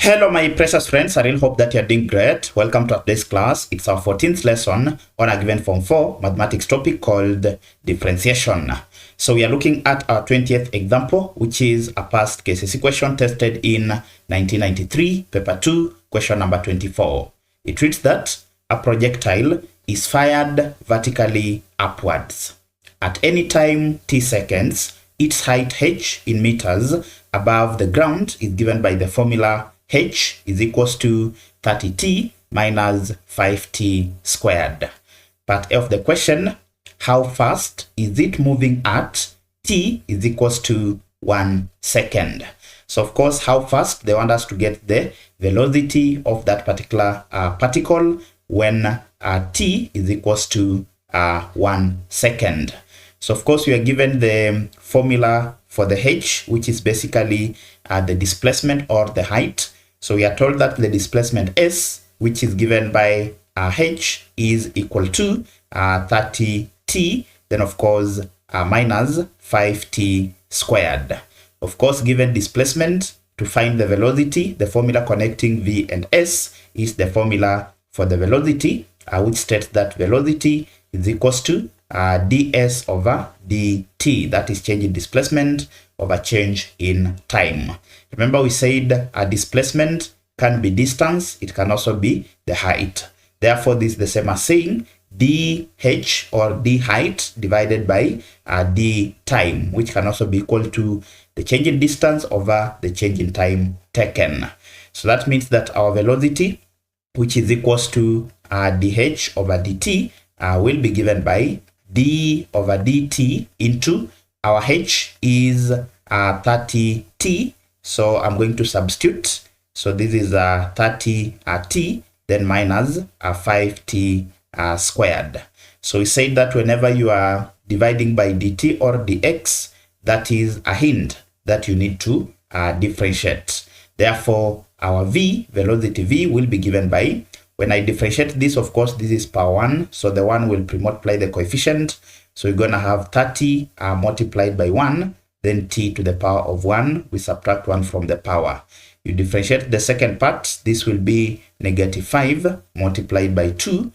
Hello my precious friends, I really hope that you're doing great. Welcome to today's class. It's our 14th lesson on a given Form 4 mathematics topic called differentiation. So we are looking at our 20th example, which is a past Kcse question tested in 1993, paper 2, question number 24. It reads that a projectile is fired vertically upwards. At any time t seconds, its height h in meters above the ground is given by the formula h is equals to 30t minus 5t squared. Part A of the question, how fast is it moving at t is equals to 1 second? So of course, how fast, they want us to get the velocity of that particular particle when t is equals to 1 second. So of course, we are given the formula for the h, which is basically the displacement or the height. So we are told that the displacement s, which is given by h, is equal to 30t, then of course minus 5t squared. Of course, given displacement, to find the velocity, the formula connecting v and s is the formula for the velocity, which states that velocity is equals to ds over dt, that is change in displacement over change in time. Remember, we said a displacement can be distance, it can also be the height. Therefore, this is the same as saying dh or d height divided by d time, which can also be equal to the change in distance over the change in time taken. So that means that our velocity, which is equals to dh over dt, will be given by d over dt into our h is 30t. So I'm going to substitute. So this is 30t, then minus 5t squared. So we say that whenever you are dividing by dt or dx, that is a hint that you need to differentiate. Therefore, our v, velocity v, will be given by, when I differentiate this, of course, this is power 1. So the 1 will pre-multiply the coefficient. So you're going to have 30 multiplied by 1. Then t to the power of 1, we subtract 1 from the power. You differentiate the second part, this will be negative 5 multiplied by 2,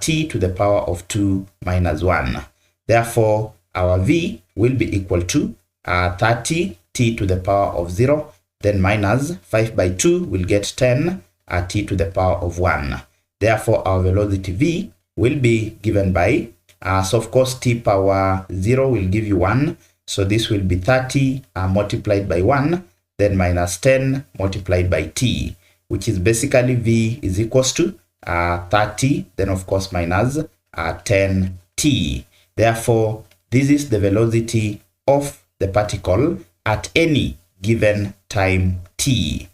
t to the power of 2 minus 1. Therefore, our v will be equal to 30 t to the power of 0, then minus 5 by 2 will get 10 t to the power of 1. Therefore, our velocity v will be given by, so of course, t power 0 will give you 1. So this will be 30 multiplied by 1, then minus 10 multiplied by t, which is basically v is equals to 30, then of course minus 10t. Therefore, this is the velocity of the particle at any given time t.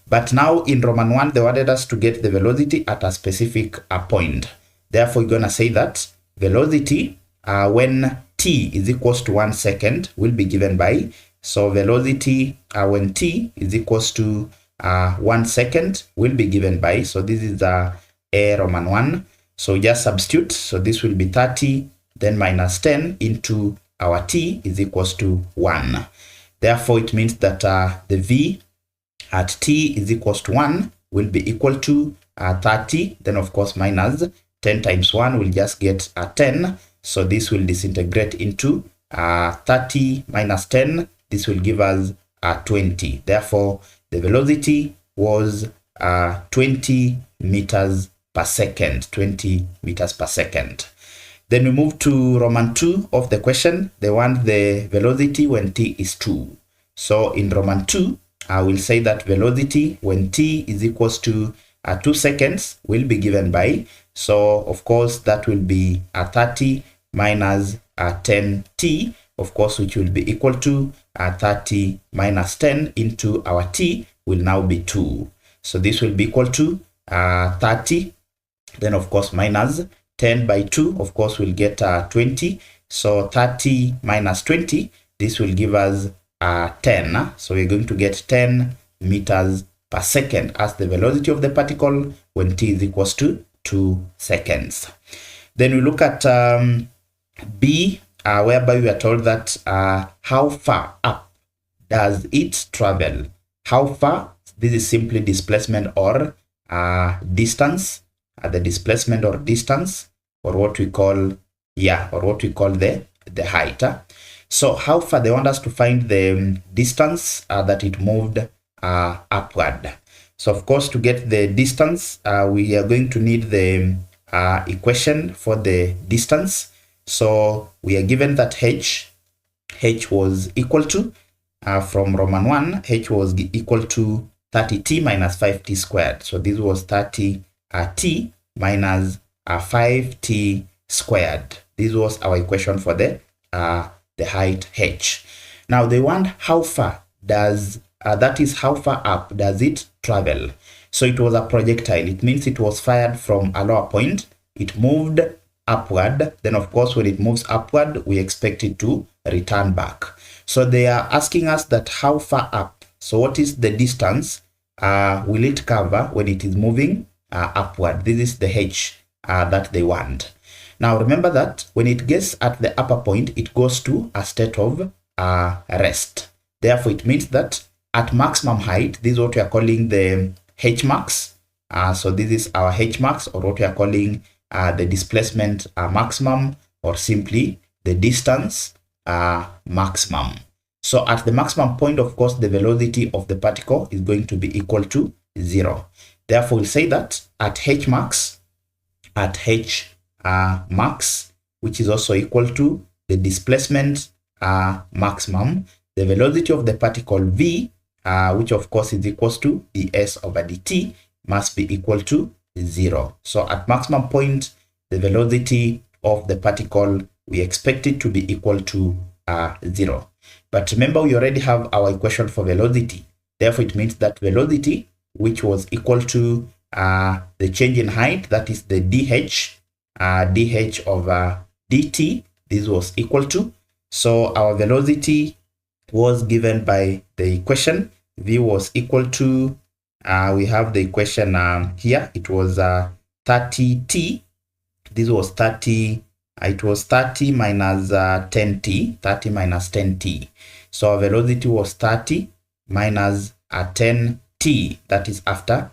But now in Roman 1, they wanted us to get the velocity at a specific point. Therefore, you're going to say that velocity when t is equals to 1 second will be given by, so velocity when t is equals to 1 second will be given by, so this is a Roman 1. So just substitute. So this will be 30, then minus 10 into our t is equals to 1. Therefore, it means that the v at t is equals to 1 will be equal to 30, then of course minus 10 times 1 will just get 10. So this will disintegrate into 30 minus 10. This will give us 20. Therefore, the velocity was 20 meters per second. 20 meters per second. Then we move to Roman 2 of the question. They want the velocity when t is 2. So in Roman 2, I will say that velocity when t is equals to 2 seconds will be given by, so of course that will be 30 minus 10t, of course, which will be equal to 30 minus 10 into our t will now be 2. So this will be equal to 30, then of course minus 10 by 2, of course we'll get 20. So 30 minus 20, this will give us 10. So we're going to get 10 meters per second as the velocity of the particle when t is equals to 2 seconds. Then we look at B, whereby we are told that how far up does it travel? How far this is simply displacement or distance, the displacement or distance, or what we call the height. So how far they want us to find the distance that it moved upward. So of course, to get the distance, we are going to need the equation for the distance. So we are given that h was equal to, from Roman 1, h was equal to 30t minus 5t squared. So this was 30t minus 5t squared. This was our equation for the height h. Now they want how far does, that is how far up does it travel. So it was a projectile. It means it was fired from a lower point. It moved upward. Then of course, when it moves upward, we expect it to return back. So they are asking us that how far up. So what is the distance will it cover when it is moving upward? This is the h that they want. Now remember that when it gets at the upper point, it goes to a state of rest. Therefore, it means that at maximum height, this is what we are calling the h max. So this is our h max, or what we are calling the displacement maximum, or simply the distance maximum. So at the maximum point, of course, the velocity of the particle is going to be equal to 0. Therefore, we'll say that at h max, max, which is also equal to the displacement maximum, the velocity of the particle v, which of course is equals to ds over dt, must be equal to 0. So at maximum point, the velocity of the particle, we expect it to be equal to 0. But remember, we already have our equation for velocity. Therefore, it means that velocity, which was equal to the change in height, that is the dh over dt, this was equal to. So our velocity was given by the equation. V was equal to, we have the equation here. It was 30t. This was 30. It was 30 minus 10t. 30 minus 10t. So our velocity was 30 minus 10t. That is after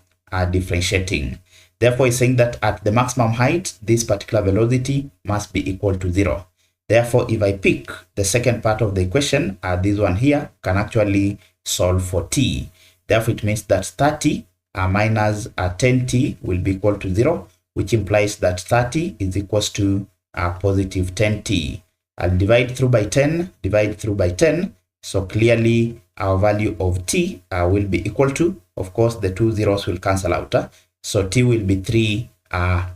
differentiating. Therefore, it's saying that at the maximum height, this particular velocity must be equal to 0. Therefore, if I pick the second part of the equation, this one here can actually solve for t. Therefore, it means that 30 minus 10t will be equal to 0, which implies that 30 is equals to positive 10t. I'll divide through by 10, divide through by 10. So clearly, our value of t will be equal to, of course, the two zeros will cancel out. So t will be 3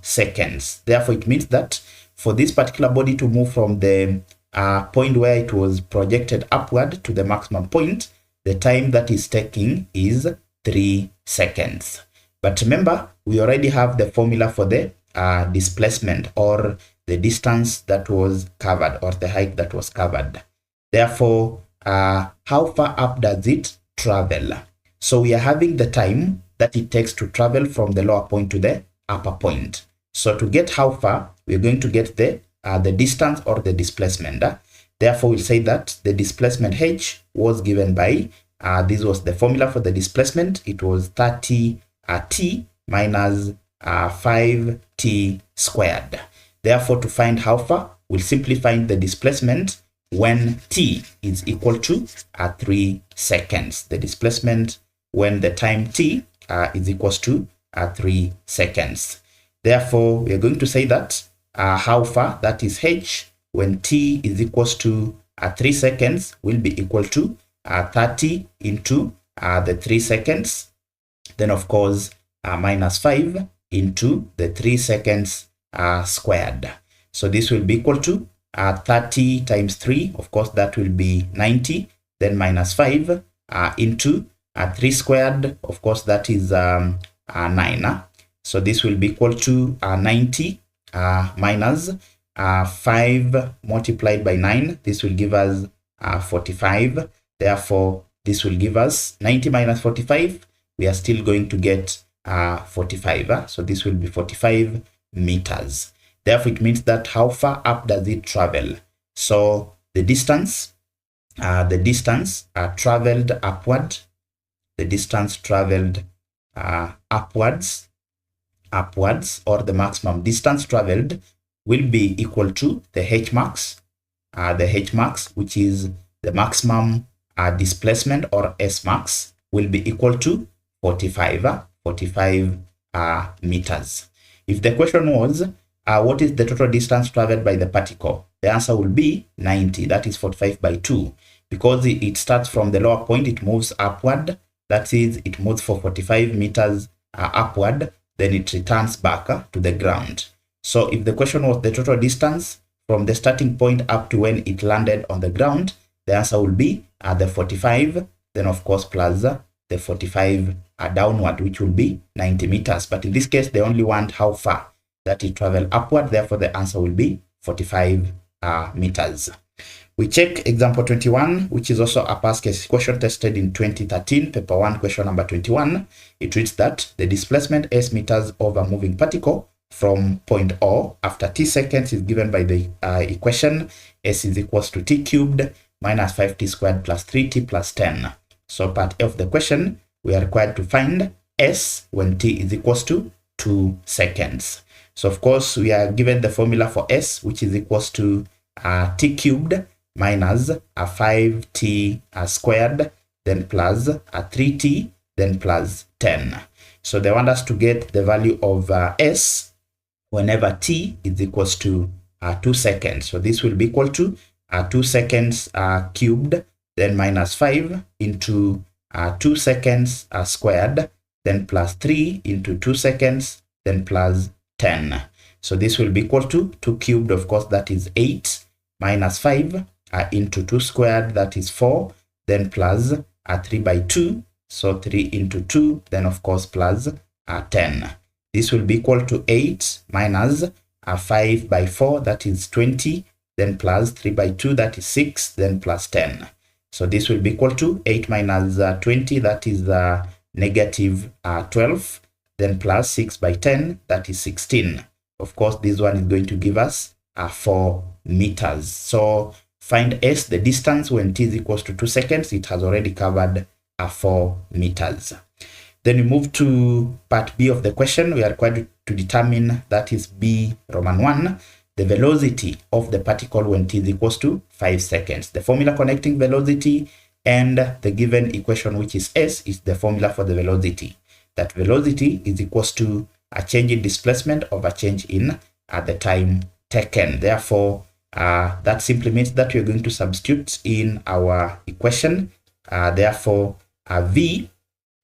seconds. Therefore, it means that for this particular body to move from the point where it was projected upward to the maximum point, the time that is taking is 3 seconds. But remember, we already have the formula for the displacement, or the distance that was covered, or the height that was covered. Therefore, how far up does it travel? So we are having the time that it takes to travel from the lower point to the upper point. So to get how far, we're going to get the distance or the displacement. Therefore, we'll say that the displacement h was given by, this was the formula for the displacement. It was 30t minus 5t squared. Therefore, to find how far, we'll simply find the displacement when t is equal to 3 seconds. The displacement when the time t is equals to 3 seconds. Therefore, we are going to say that how far, that is h, when t is equals to 3 seconds, will be equal to 30 into the 3 seconds. Then, of course, minus 5 into the 3 seconds squared. So this will be equal to 30 times 3. Of course, that will be 90. Then minus 5 into 3 squared. Of course, that is 9. So this will be equal to 90 minus 5 multiplied by 9. This will give us 45. Therefore, this will give us 90 minus 45. We are still going to get 45. So this will be 45 meters. Therefore, it means that how far up does it travel? So the distance traveled upward the distance traveled upwards, or the maximum distance traveled will be equal to the h max, which is the maximum displacement, or s max, will be equal to 45 meters. If the question was what is the total distance traveled by the particle, the answer will be 90, that is 45 by 2. Because it starts from the lower point, it moves upward, that is, it moves for 45 meters upward, then it returns back to the ground. So if the question was the total distance from the starting point up to when it landed on the ground, the answer will be the 45, then of course plus the 45 downward, which will be 90 meters. But in this case, they only want how far that it traveled upward, therefore the answer will be 45 meters. We check example 21, which is also a past case question tested in 2013, paper 1, question number 21. It reads that the displacement s meters of a moving particle from point O after t seconds is given by the equation s is equals to t cubed minus 5t squared plus 3t plus 10. So part A of the question, we are required to find s when t is equals to 2 seconds. So of course, we are given the formula for s, which is equals to t cubed minus 5t squared, then plus 3t, then plus 10. So they want us to get the value of s whenever t is equals to 2 seconds. So this will be equal to 2 seconds cubed, then minus 5 into 2 seconds squared, then plus 3 into 2 seconds, then plus 10. So this will be equal to 2 cubed, of course, that is 8, minus 5 into 2 squared, that is 4, then plus 3 by 2, so 3 into 2, then of course plus 10. This will be equal to 8 minus 5 by 4, that is 20, then plus 3 by 2, that is 6, then plus 10. So this will be equal to 8 minus 20, that is negative 12, then plus 6 by 10, that is 16. Of course, this one is going to give us 4 meters. So find s, the distance when t is equals to 2 seconds. It has already covered 4 meters. Then we move to part B of the question. We are required to determine, that is B Roman 1, the velocity of the particle when t is equals to 5 seconds. The formula connecting velocity and the given equation, which is s, is the formula for the velocity. That velocity is equals to a change in displacement over change in the time taken. Therefore, that simply means that we're going to substitute in our equation. Therefore, v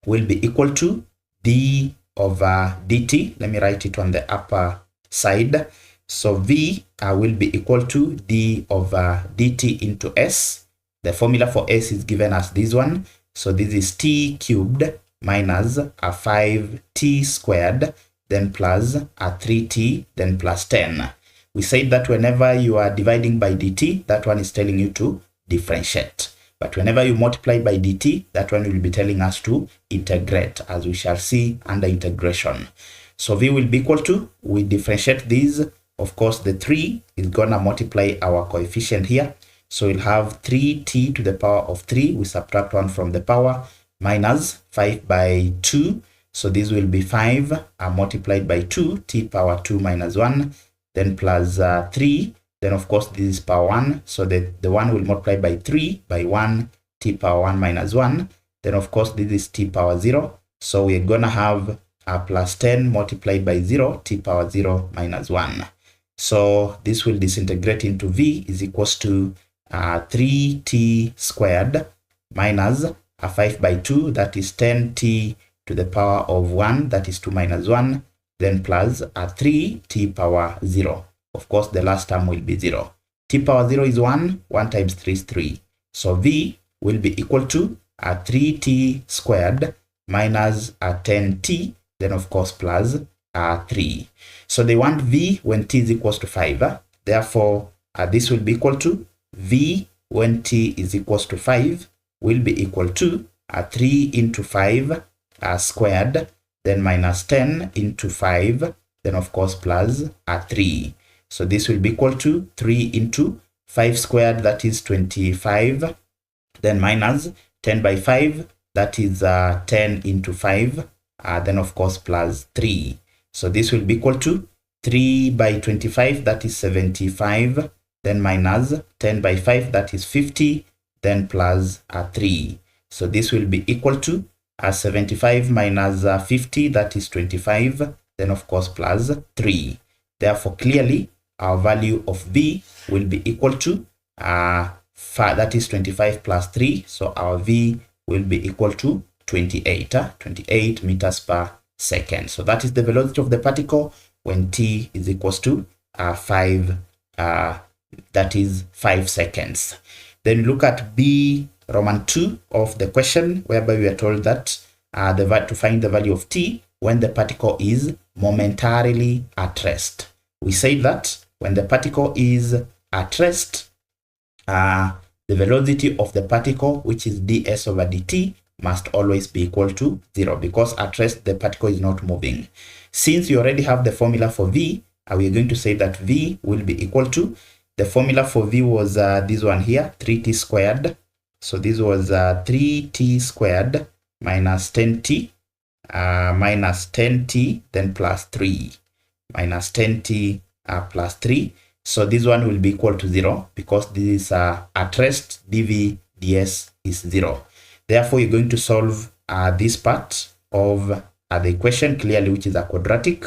will be equal to d over dt. Let me write it on the upper side. So v will be equal to d over dt into s. The formula for s is given as this one. So this is t cubed minus 5t squared, then plus 3t, then plus 10. We said that whenever you are dividing by dt, that one is telling you to differentiate. But whenever you multiply by dt, that one will be telling us to integrate, as we shall see under integration. So v will be equal to, we differentiate these. Of course, the 3 is gonna multiply our coefficient here. So we'll have 3t to the power of 3. We subtract 1 from the power, minus 5 by 2. So this will be 5 multiplied by 2, t power 2 minus 1, then plus 3. Then of course this is power 1. So the 1 will multiply by 3 by 1, t power 1 minus 1. Then of course this is t power 0. So we're gonna have plus 10 multiplied by 0, t power 0 minus 1. So this will disintegrate into v is equals to 3t squared minus 5 by 2, that is 10t to the power of 1, that is 2 minus 1, then plus 3t power 0. Of course, the last term will be 0. T power 0 is 1, 1 times 3 is 3. So v will be equal to 3t squared minus 10t, then of course plus 3. So they want v when t is equals to 5. Therefore, this will be equal to v when t is equals to 5 will be equal to 3 into 5 squared, then minus 10 into 5, then of course plus 3. So this will be equal to 3 into 5 squared, that is 25, then minus 10 by 5, that is 10 into 5, then of course plus 3. So this will be equal to 3 by 25, that is 75, then minus 10 by 5, that is 50, then plus 3. So this will be equal to 75 minus 50, that is 25, then of course plus 3. Therefore, clearly, our value of V will be equal to, that is 25 plus 3. So our V will be equal to 28 meters per second. So that is the velocity of the particle when t is equals to 5, that is 5 seconds. Then look at B Roman 2 of the question, whereby we are told that to find the value of t when the particle is momentarily at rest. We say that when the particle is at rest, the velocity of the particle, which is ds over dt, must always be equal to 0, because at rest the particle is not moving. Since you already have the formula for V, we are going to say that V will be equal to, the formula for V was this one here, 3t squared. So this was 3t squared minus 10t, then plus 3, minus 10t plus 3. So this one will be equal to 0, because this is at rest, dv ds is 0. Therefore, you're going to solve this part of the equation clearly, which is a quadratic.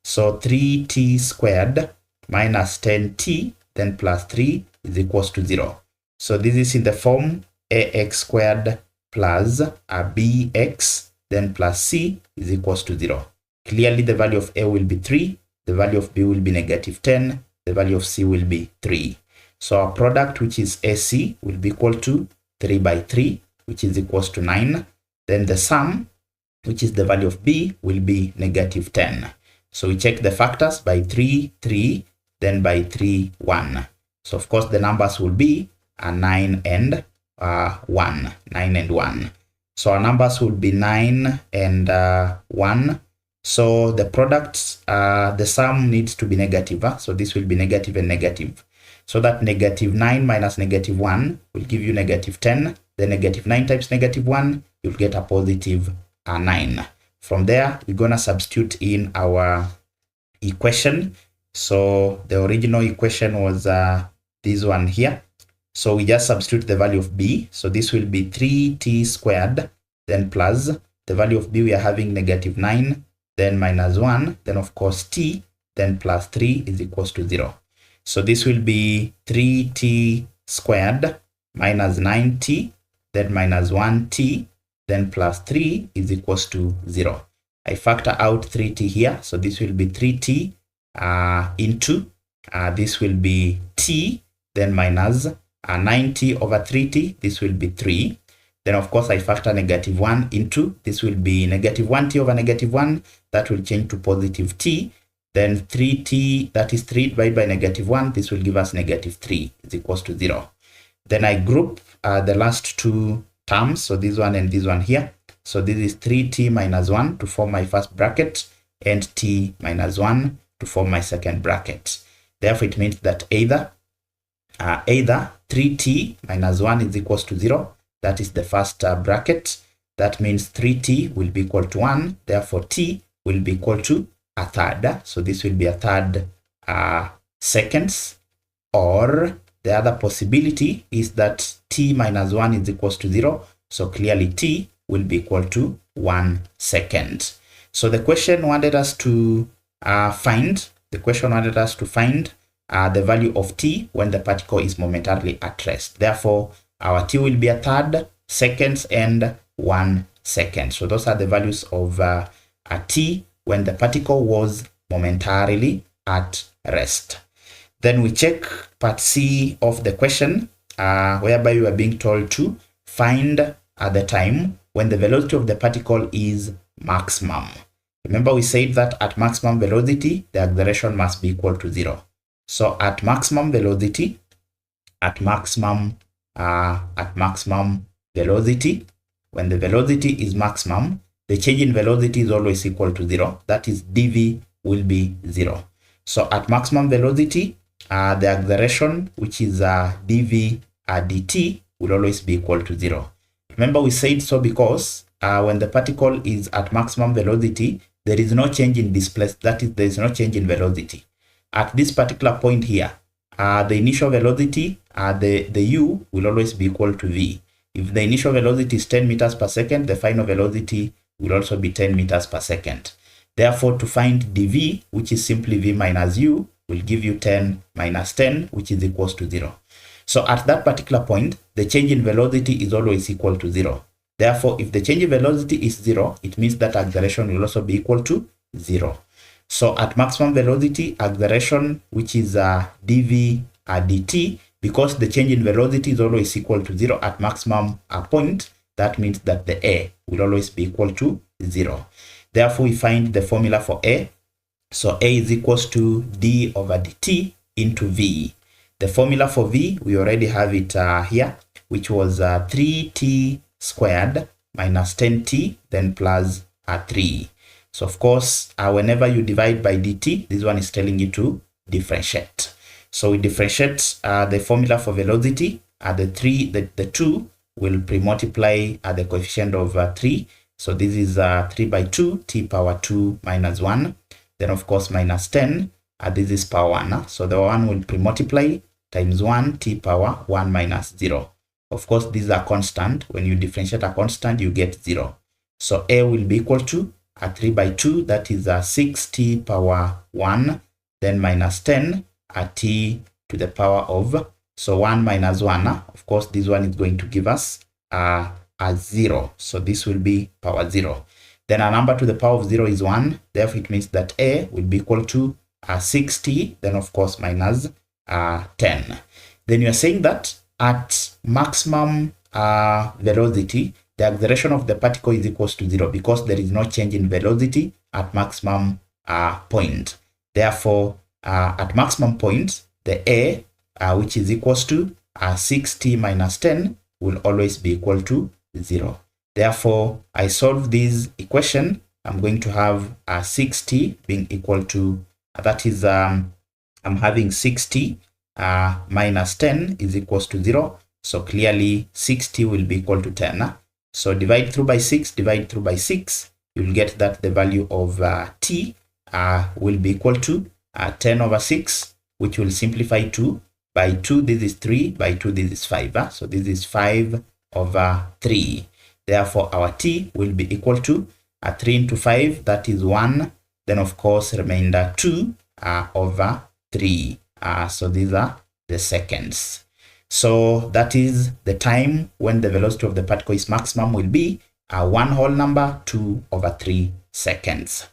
So 3t squared minus 10t, then plus 3 is equals to 0. So this is in the form ax squared plus bx, then plus c is equals to 0. Clearly, the value of a will be 3, the value of b will be negative 10, the value of c will be 3. So our product, which is AC, will be equal to 3 by 3, which is equals to 9. Then the sum, which is the value of b, will be negative 10. So we check the factors by 3, 3, then by 3, 1. So of course the numbers will be 9 and 1. 9 and 1. So our numbers will be 9 and 1. So the product, the sum needs to be negative. So this will be negative and negative. So that negative 9 minus negative 1 will give you negative 10. Then negative 9 times negative 1, you'll get a positive 9. From there, we're going to substitute in our equation. So the original equation was this one here. So we just substitute the value of b. So this will be 3t squared, then plus the value of b, we are having negative 9, then minus 1, then of course t, then plus 3 is equals to 0. So this will be 3t squared minus 9t, then minus 1t, then plus 3 is equals to 0. I factor out 3t here, so this will be 3t into, this will be t, then minus 9t over 3t, this will be 3. Then of course I factor negative 1 into, this will be negative 1t over negative 1, that will change to positive t. Then 3t, that is 3 divided by negative 1, this will give us negative 3 is equals to 0. Then I group the last two terms, so this one and this one here. So this is 3t minus 1 to form my first bracket, and t minus 1 to form my second bracket. Therefore, it means that either 3t minus 1 is equals to 0, that is the first bracket. That means 3t will be equal to 1, therefore t will be equal to a third. So this will be a third seconds. Or the other possibility is that t minus 1 is equals to 0. So clearly t will be equal to 1 second. So the question wanted us to find the value of t when the particle is momentarily at rest. Therefore, our t will be a third, seconds, and 1 second. So those are the values of a t when the particle was momentarily at rest. Then we check part C of the question, whereby we are being told to find the time when the velocity of the particle is maximum. Remember, we said that at maximum velocity, the acceleration must be equal to 0. So at maximum velocity, when the velocity is maximum, the change in velocity is always equal to 0. That is, dv will be 0. So at maximum velocity, the acceleration, which is dv dt, will always be equal to 0. Remember we said so because when the particle is at maximum velocity, there is no change in displacement, that is, there is no change in velocity. At this particular point here, the initial velocity, the u will always be equal to v. If the initial velocity is 10 meters per second, the final velocity will also be 10 meters per second. Therefore, to find dv, which is simply v minus u, will give you 10 minus 10, which is equals to 0. So at that particular point, the change in velocity is always equal to 0. Therefore, if the change in velocity is 0, it means that acceleration will also be equal to 0. So at maximum velocity, acceleration, which is dv dt, because the change in velocity is always equal to 0 at maximum point, that means that the a will always be equal to 0. Therefore, we find the formula for a. So a is equals to d over dt into v. The formula for v, we already have it here, which was 3t squared minus 10t, then plus 3. So of course, whenever you divide by dt, this one is telling you to differentiate. So we differentiate the formula for velocity. The 2 will pre-multiply the coefficient of 3. So this is 3 by 2, t power 2 minus 1. Then of course minus 10, this is power 1. So the 1 will pre-multiply times 1, t power 1 minus 0. Of course, these are constant. When you differentiate a constant, you get 0. So a will be equal to 3 by 2, that is 6t power 1, then minus 10, t to the power of, so 1 minus 1. Of course, this one is going to give us a 0. So this will be power 0. Then a number to the power of 0 is 1. Therefore, it means that a will be equal to 6t, then of course minus 10. Then you are saying that at maximum velocity, the acceleration of the particle is equals to 0 because there is no change in velocity at maximum point. Therefore, at maximum point, the a, which is equals to 6t minus 10, will always be equal to 0. Therefore, I solve this equation. I'm going to have 6t being equal to, that is, I'm having 6t minus 10 is equals to 0. So clearly 6t will be equal to 10. So divide through by 6, divide through by 6, you'll get that the value of t will be equal to 10 over 6, which will simplify to by 2, this is 3, by 2, this is 5. So this is 5 over 3. Therefore, our t will be equal to 3 into 5, that is 1. Then, of course, remainder 2 over 3. So these are the seconds. So that is the time when the velocity of the particle is maximum will be one whole number, 2 over 3 seconds.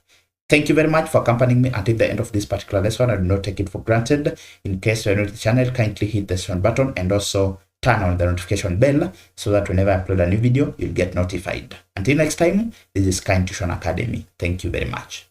Thank you very much for accompanying me until the end of this particular lesson. I do not take it for granted. In case you are new to the channel, kindly hit the subscribe button and also turn on the notification bell so that whenever I upload a new video, you'll get notified. Until next time, this is Kind Tuition Academy. Thank you very much.